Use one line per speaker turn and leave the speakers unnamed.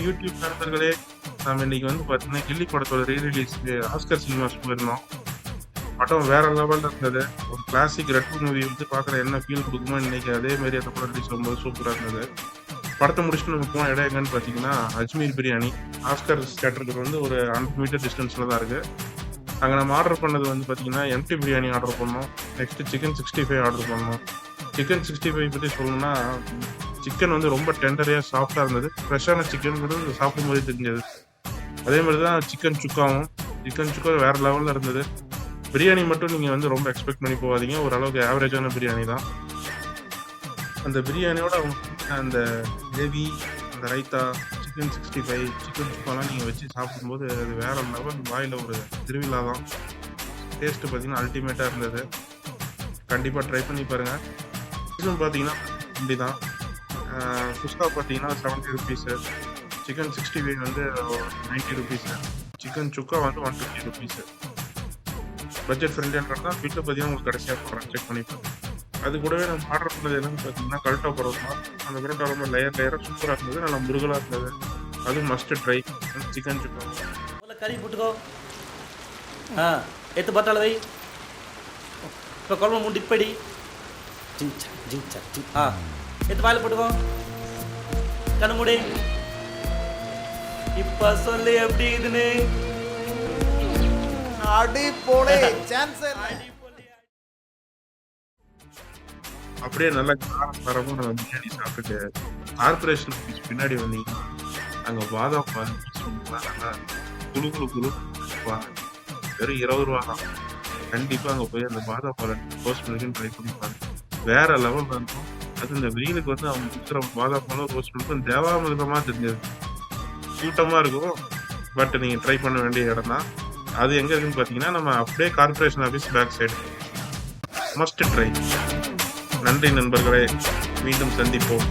YouTube நண்பர்களே, நாம இன்னைக்கு வந்து பார்த்தீங்கன்னா, கில்லி படத்தோட ரீ-ரிலீஸ்க்கு ஆஸ்கர் சினிமாஸ் போயிருந்தோம். படம் வேற லெவல்ல இருந்தது. ஒரு கிளாசிக் ரெட்ரோ மூவி வந்து பார்க்குற என்ன ஃபீல் குடுக்குமோ, இன்னைக்கு அதே மாரி அந்த படம் ரிலீஸ் ஆகும்போது சூப்பரா இருந்தது. படத்த முடிச்சுட்டு நம்ம போன இடம் எங்கன்னு பார்த்தீங்கன்னா, அஜ்மீர் பிரியாணி. ஆஸ்கர் தியேட்டருக்கு வந்து ஒரு 100 மீட்டர் டிஸ்டன்ஸ்ல தான் இருக்கு. அங்க நம்ம ஆர்டர் பண்ணது வந்து பார்த்தீங்கன்னா, எம்டி பிரியாணி ஆர்டர் பண்ணோம். நெக்ஸ்ட் சிக்கன் 65 ஆர்டர் பண்ணோம். சிக்கன் 65 பத்தி சொல்லணும்னா, சிக்கன் வந்து ரொம்ப டெண்டரியா சாஃப்ட்டா இருந்தது. ஃப்ரெஷ்ஷான சிக்கன்ங்கிறது சாப்பிடும்போதே தெரிஞ்சது. அதே மாரி தான் சிக்கன் சுக்காவும். சிக்கன் சுக்கா வேற லெவல்ல இருந்தது. பிரியாணி மட்டும் நீங்க வந்து ரொம்ப எக்ஸ்பெக்ட் பண்ணி போகாதீங்க. ஓரளவுக்கு ஆவரேஜான பிரியாணி தான். அந்த பிரியாணியோட அவங்க அந்த கிரேவி, அந்த ரைத்தா, சிக்கன் 65, சிக்கன் சுக்காலாம் நீங்க வச்சு சாப்பிடும்போது அது வேற லெவல் வாயில ஒரு திருவிழா தான். டேஸ்ட் பார்த்தீங்கன்னா, அல்டிமேட்டா இருந்தது. கண்டிப்பா ட்ரை பண்ணி பாருங்க. இதுவும் பார்த்தீங்கன்னா, இப்படிதான். குஸ்கா பார்த்தீங்கன்னா ₹70. சிக்கன் 65 வந்து ₹90. சிக்கன் சுக்கா வந்து ₹150. பட்ஜெட் ஃப்ரெண்ட்லின்றதா பில்ல பார்த்தீங்கன்னா உங்களுக்கு கடைசியா போடுறேன். செக் பண்ணி பாருங்க. அது கூடவே நம்ம ஆர்டர் பண்ணது என்னன்னு பார்த்தீங்கன்னா, கல்ட்டா பரோட்டா. அந்த பரோட்டா ரொம்ப லேயரா சூப்பரா இருந்தது. நல்லா முருகலா இருந்தது. அதுவும் மஸ்ட் ட்ரை. சிக்கன் சுக்கா.
முதல்ல கறி போட்டுக்கோ. எடுத்து பட்டாள வை. இப்போ குழம்பு 3 டிப்படி. எடுத்து வாயில போட்டுக்கோ. கண்ணு மூடி. இப்ப சொல்லு எப்படி இதுன்னு.
அடி போலே சான்ஸ் இல்ல.
அப்படியே நல்லா காரசாரமா நம்ம பிரியாணி சாப்பிட்டுட்டு கார்பரேஷன் ஆஃபீஸ் பின்னாடி வந்தீங்கன்னா, அங்க பாதாம் பால் நல்லா குளு குளு குளு வெறும் ₹20 தான். கண்டிப்பா அங்க போய் அந்த பாதாம் பால் ரோஸ்ட் மில்க்னு ட்ரை பண்ணி பாருங்க. வேற லெவல்ல இருக்கும். அது இந்த வெயிலுக்கு வந்து அவங்க குடுக்குற பாதாம் பாலும் ரோஸ்ட் மில்க்கும் தேவாமிர்தமா தெரிஞ்சது. கூட்டமா இருக்கும். பட் நீங்க ட்ரை பண்ண வேண்டிய இடம் தான். அது எங்க இருக்குன்னு பார்த்தீங்கன்னா, நம்ம அப்படியே corporation office back side. Must try. நன்றி நண்பர்களே. மீண்டும் சந்திப்போம்.